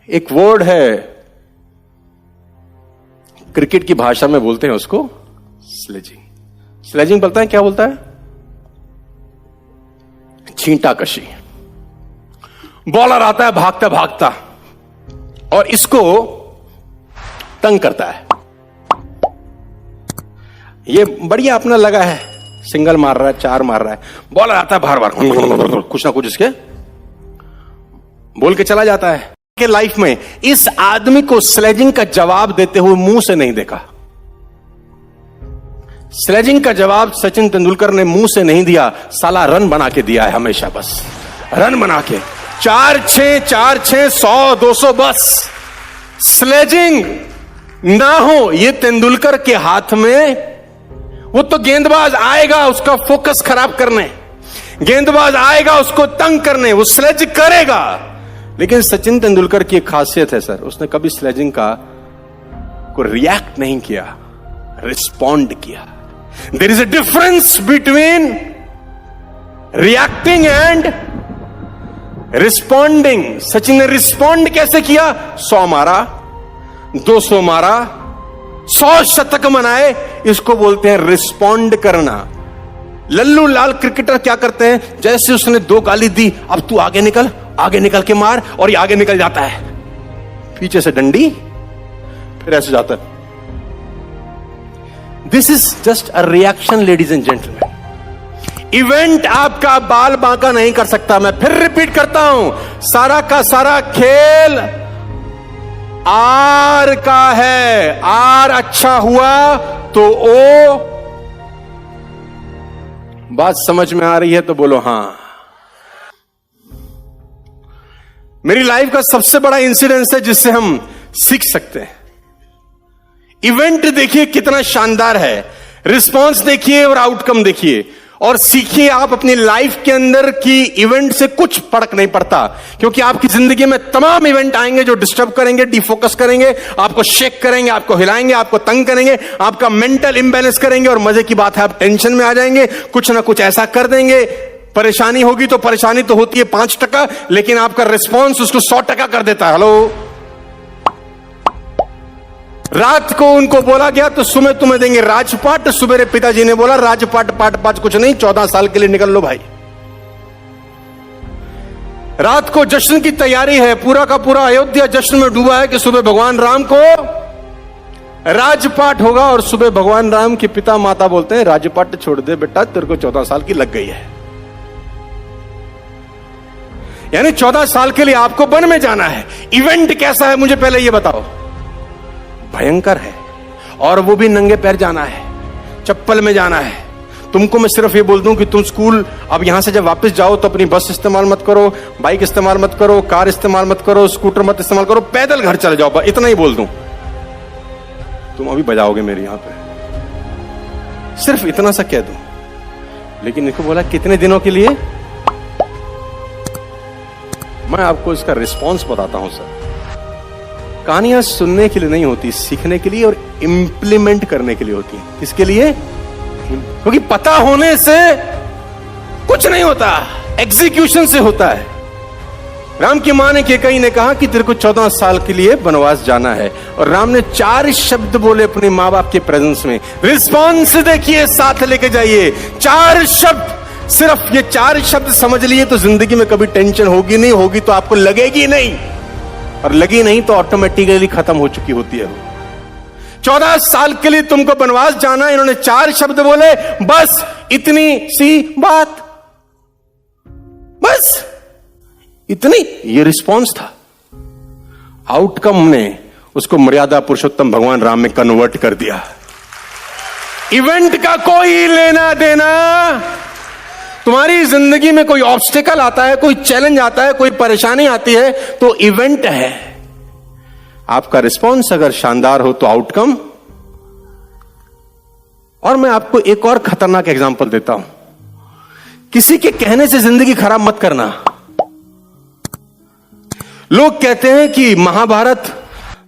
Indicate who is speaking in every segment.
Speaker 1: एक वर्ड है, क्रिकेट की भाषा में बोलते हैं उसको स्लेजिंग। स्लेजिंग बोलता है, क्या बोलता है? छींटा कशी। बॉलर आता है भागता भागता और इसको तंग करता है। ये बढ़िया अपना लगा है, सिंगल मार रहा है, चार मार रहा है, बॉलर आता है बार बार कुछ ना कुछ इसके बोल के चला जाता है। के लाइफ में इस आदमी को स्लेजिंग का जवाब देते हुए मुंह से नहीं देखा। स्लेजिंग का जवाब सचिन तेंदुलकर ने मुंह से नहीं दिया, साला रन बना के दिया है हमेशा। बस रन बना के 4-6 4-6 100 200 बस। स्लेजिंग ना हो ये तेंदुलकर के हाथ में, वो तो गेंदबाज आएगा उसका फोकस खराब करने, गेंदबाज आएगा उसको तंग करने, वो स्लेज करेगा। लेकिन सचिन तेंदुलकर की एक खासियत है सर, उसने कभी स्लेजिंग का को रिएक्ट नहीं किया, रिस्पॉन्ड किया। There is a difference between reacting and responding. Sachin ने रिस्पॉन्ड कैसे किया? 100 मारा, 200 मारा, 100 शतक मनाए, इसको बोलते हैं रिस्पॉन्ड करना। लल्लू लाल क्रिकेटर क्या करते हैं? जैसे उसने 2 गाली दी, अब तू आगे निकल के मार, और ये आगे निकल जाता है, पीछे से डंडी, फिर ऐसे जाता है। This is just a reaction ladies and gentleman. Event आपका बाल बांका नहीं कर सकता। मैं फिर रिपीट करता हूं, सारा का सारा खेल आर का है। आर अच्छा हुआ तो ओ, बात समझ में आ रही है तो बोलो हां। मेरी लाइफ का सबसे बड़ा इंसिडेंस है जिससे हम सीख सकते हैं। इवेंट देखिए कितना शानदार है, रिस्पॉन्स देखिए और आउटकम देखिए, और सीखिए। आप अपनी लाइफ के अंदर की इवेंट से कुछ फर्क नहीं पड़ता, क्योंकि आपकी जिंदगी में तमाम इवेंट आएंगे जो डिस्टर्ब करेंगे, डिफोकस करेंगे, आपको शेक करेंगे, आपको हिलाएंगे, आपको तंग करेंगे, आपका मेंटल इंबैलेंस करेंगे। और मजे की बात है, आप टेंशन में आ जाएंगे, कुछ ना कुछ ऐसा कर देंगे। परेशानी होगी तो परेशानी तो होती है 5%, लेकिन आपका रिस्पॉन्स उसको 100% कर देता है। हेलो, रात को उनको बोला गया तो सुबह तुम्हें देंगे राजपाट। सुबह पिताजी ने बोला राजपाट पाट कुछ नहीं, 14 साल के लिए निकल लो भाई। रात को जश्न की तैयारी है, पूरा का पूरा अयोध्या जश्न में डूबा है कि सुबह भगवान राम को राजपाट होगा। और सुबह भगवान राम के पिता माता बोलते हैं राजपाट छोड़ दे बेटा, तेरे को 14 साल की लग गई है। यानी 14 साल के लिए आपको वन में जाना है। इवेंट कैसा है मुझे पहले ये बताओ? भयंकर है, और वो भी नंगे पैर जाना है, चप्पल में जाना है। तुमको मैं सिर्फ ये बोल दूं कि तुम स्कूल अब यहां से जब वापस जाओ तो अपनी बस इस्तेमाल मत करो, बाइक इस्तेमाल मत करो, कार इस्तेमाल मत करो, स्कूटर मत इस्तेमाल करो, पैदल घर चले जाओ। इतना ही बोल दूं, तुम अभी बजाओगे मेरे यहां पे, सिर्फ इतना सा कह दूं। लेकिन इनको बोला कितने दिनों के लिए? मैं आपको इसका रिस्पॉन्स बताता हूं सर। कहानियां सुनने के लिए नहीं होती, सीखने के लिए और इंप्लीमेंट करने के लिए होती है। किसके लिए? क्योंकि पता होने से कुछ नहीं होता, एग्जीक्यूशन से होता है। राम की मां ने कैकेयी ने कहा कि तेरे को 14 साल के लिए वनवास जाना है, और राम ने 4 शब्द बोले अपने मां बाप के प्रेजेंस में। रिस्पॉन्स देखिए, साथ लेके जाइए। 4 शब्द, सिर्फ ये 4 शब्द समझ लिए तो जिंदगी में कभी टेंशन होगी नहीं, होगी तो आपको लगेगी नहीं, और लगी नहीं तो ऑटोमेटिकली खत्म हो चुकी होती है। 14 साल के लिए तुमको वनवास जाना, इन्होंने 4 शब्द बोले, बस इतनी सी बात, बस इतनी, ये रिस्पॉन्स था। आउटकम ने उसको मर्यादा पुरुषोत्तम भगवान राम में कन्वर्ट कर दिया। इवेंट का कोई लेना देना, तुम्हारी जिंदगी में कोई ऑब्स्टिकल आता है, कोई चैलेंज आता है, कोई परेशानी आती है तो इवेंट है। आपका रिस्पॉन्स अगर शानदार हो तो आउटकम। और मैं आपको एक और खतरनाक एग्जांपल देता हूं। किसी के कहने से जिंदगी खराब मत करना। लोग कहते हैं कि महाभारत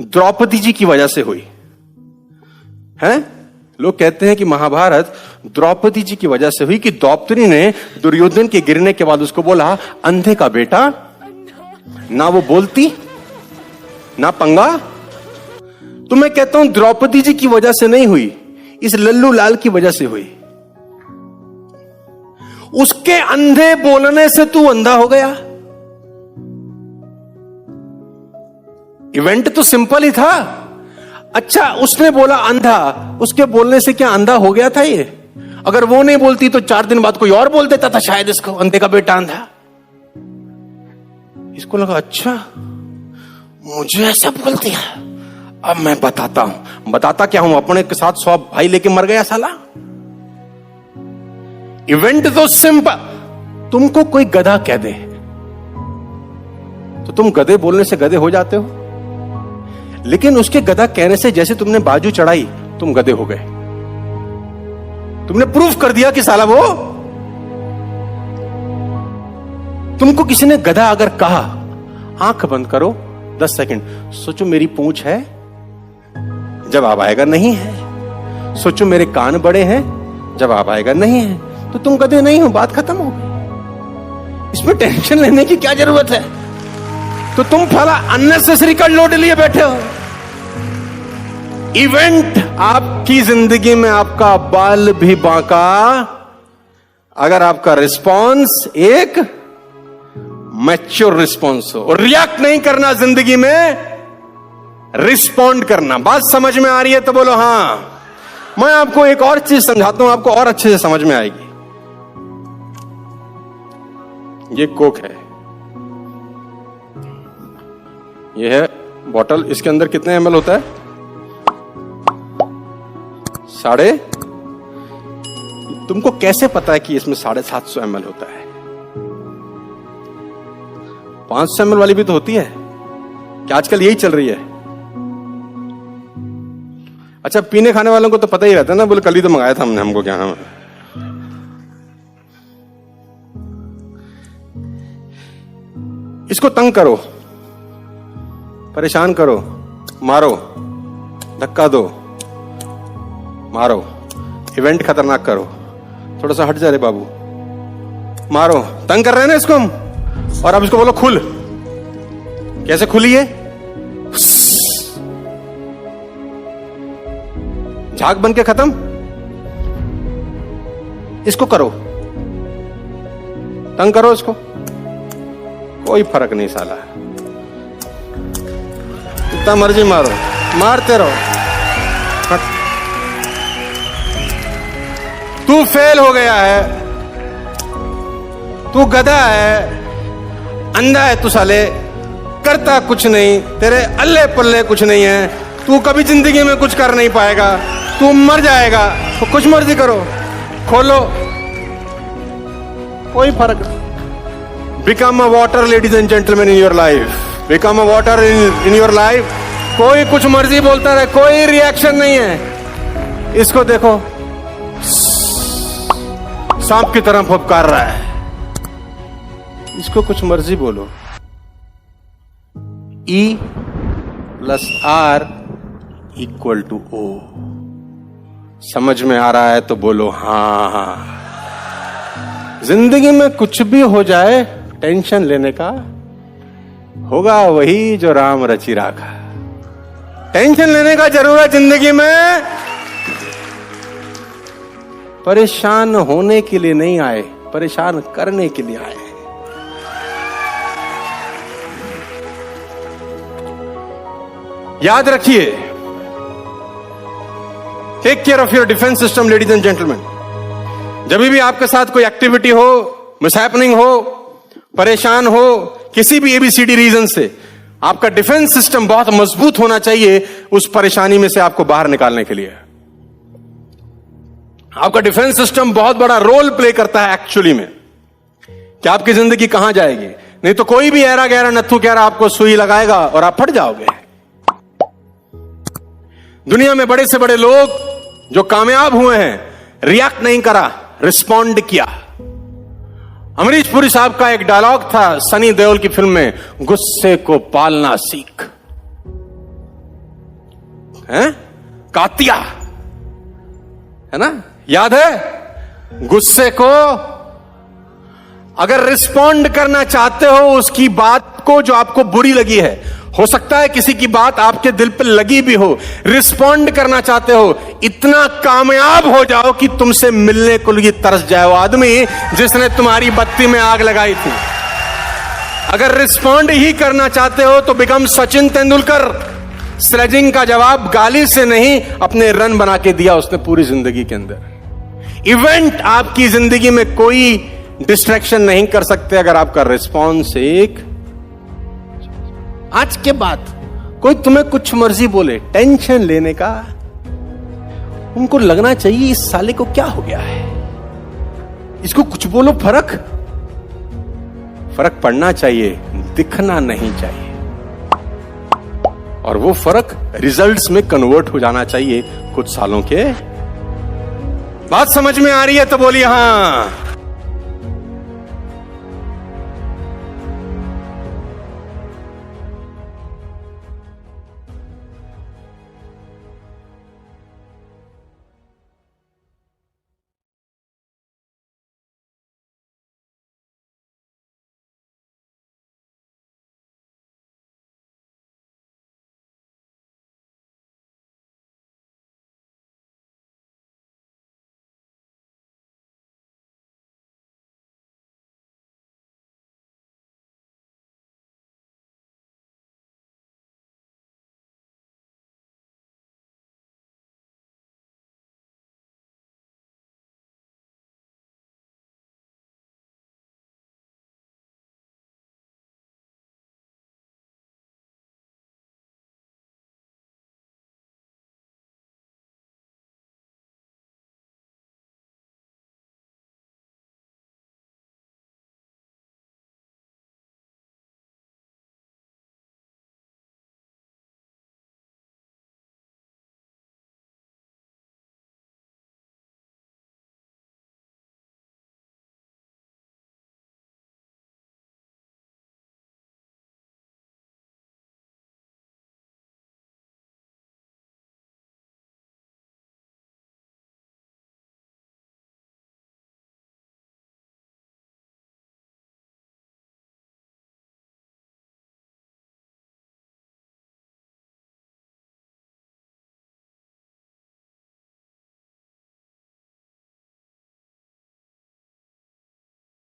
Speaker 1: द्रौपदी जी की वजह से हुई है। लोग कहते हैं कि महाभारत द्रौपदी जी की वजह से हुई, कि द्रौपदी ने दुर्योधन के गिरने के बाद उसको बोला अंधे का बेटा, ना वो बोलती ना पंगा। तो मैं कहता हूं द्रौपदी जी की वजह से नहीं हुई, इस लल्लू लाल की वजह से हुई। उसके अंधे बोलने से तू अंधा हो गया। इवेंट तो सिंपल ही था। अच्छा, उसने बोला अंधा, उसके बोलने से क्या अंधा हो गया था ये? अगर वो नहीं बोलती तो 4 दिन बाद कोई और बोल देता था शायद इसको, अंधे का बेटा अंधा। इसको लगा अच्छा मुझे ऐसा बोल दिया, अब मैं बताता हूं। बताता क्या हूं, अपने के साथ 100 भाई लेके मर गया साला। इवेंट तो सिंपल। तुमको कोई गधा कह दे तो तुम गधे बोलने से गधे हो जाते हो, लेकिन उसके गधा कहने से जैसे तुमने बाजू चढ़ाई तुम गधे हो गए। तुमने प्रूफ कर दिया कि साला वो। तुमको किसी ने गधा अगर कहा, आंख बंद करो 10 सेकंड, सोचो मेरी पूंछ है, जवाब आएगा नहीं है। सोचो मेरे कान बड़े हैं, जवाब आएगा नहीं है, तो तुम गधे नहीं हो, बात खत्म हो गई। इसमें टेंशन लेने की क्या जरूरत है? तो तुम फला अननेसेसरी का लोड लिए बैठे हो। इवेंट आपकी जिंदगी में आपका बाल भी बांका अगर आपका रिस्पॉन्स एक मैच्योर रिस्पॉन्स हो। और रिएक्ट नहीं करना जिंदगी में, रिस्पॉन्ड करना। बात समझ में आ रही है तो बोलो हां। मैं आपको एक और चीज समझाता हूं, आपको और अच्छे से समझ में आएगी। ये कोक है, ये है बॉटल। इसके अंदर कितने ml होता है? 7.5। तुमको कैसे पता है कि इसमें 750 ml होता है? 500 ml वाली भी तो होती है, क्या आजकल यही चल रही है? अच्छा, पीने खाने वालों को तो पता ही रहता है ना, बोले कल ही तो मंगाया था हमने, हमको क्या। हम इसको तंग करो, परेशान करो, मारो, धक्का दो, मारो, इवेंट खतरनाक करो, थोड़ा सा हट जा रे बाबू, मारो, तंग कर रहे हैं ना इसको हम। और अब इसको बोलो खुल। कैसे खुली है? झाग बन के खत्म। इसको करो, तंग करो इसको, कोई फर्क नहीं साला। जितना मर्जी मारो, मारते रहो। तू फेल हो गया है, तू गधा है, अंधा है तू साले, करता कुछ नहीं, तेरे अल्ले पल्ले कुछ नहीं है, तू कभी जिंदगी में कुछ कर नहीं पाएगा, तू मर जाएगा। तो कुछ मर्जी करो, खोलो, कोई फर्क नहीं। Become a water ladies and gentleman in your life, become a water in your life. कोई कुछ मर्जी बोलता रहे, कोई रिएक्शन नहीं है। इसको देखो, सांप की तरह फुफकार रहा है, इसको कुछ मर्जी बोलो। E + R = O। समझ में आ रहा है तो बोलो हाँ। जिंदगी में कुछ भी हो जाए, टेंशन लेने का होगा वही जो राम रचि राखा। टेंशन लेने का जरूरत जिंदगी में, परेशान होने के लिए नहीं आए, परेशान करने के लिए आए। याद रखिए, take care of your defence system ladies and gentlemen. जब भी आपके साथ कोई एक्टिविटी हो, मिसहैपनिंग हो, परेशान हो, किसी भी ABCD रीजन से, आपका डिफेंस सिस्टम बहुत मजबूत होना चाहिए उस परेशानी में से आपको बाहर निकालने के लिए। आपका डिफेंस सिस्टम बहुत बड़ा रोल प्ले करता है एक्चुअली में, कि आपकी जिंदगी कहां जाएगी। नहीं तो कोई भी ऐरा गहरा नत्थु कह रहा आपको सुई लगाएगा और आप फट जाओगे। दुनिया में बड़े से बड़े लोग जो कामयाब हुए हैं, रिएक्ट नहीं करा, रिस्पॉन्ड किया। अमरीश पुरी साहब का एक डायलॉग था सनी देओल की फिल्म में, गुस्से को पालना सीख। हैं? कातिया है ना, याद है? गुस्से को अगर रिस्पॉन्ड करना चाहते हो उसकी बात को जो आपको बुरी लगी है, हो सकता है किसी की बात आपके दिल पे लगी भी हो, रिस्पॉन्ड करना चाहते हो, इतना कामयाब हो जाओ कि तुमसे मिलने को लिए तरस जाए वो आदमी जिसने तुम्हारी बत्ती में आग लगाई थी। अगर रिस्पॉन्ड ही करना चाहते हो तो बिकम सचिन तेंदुलकर। स्लेजिंग का जवाब गाली से नहीं, अपने रन बना के दिया उसने पूरी जिंदगी के अंदर। इवेंट आपकी जिंदगी में कोई डिस्ट्रैक्शन नहीं कर सकते अगर आपका रिस्पॉन्स एक। आज के बाद कोई तुम्हें कुछ मर्जी बोले, टेंशन लेने का, उनको लगना चाहिए इस साले को क्या हो गया है, इसको कुछ बोलो, फर्क पड़ना चाहिए, दिखना नहीं चाहिए। और वो फर्क रिजल्ट्स में कन्वर्ट हो जाना चाहिए कुछ सालों के। बात समझ में आ रही है तो बोलिए हाँ।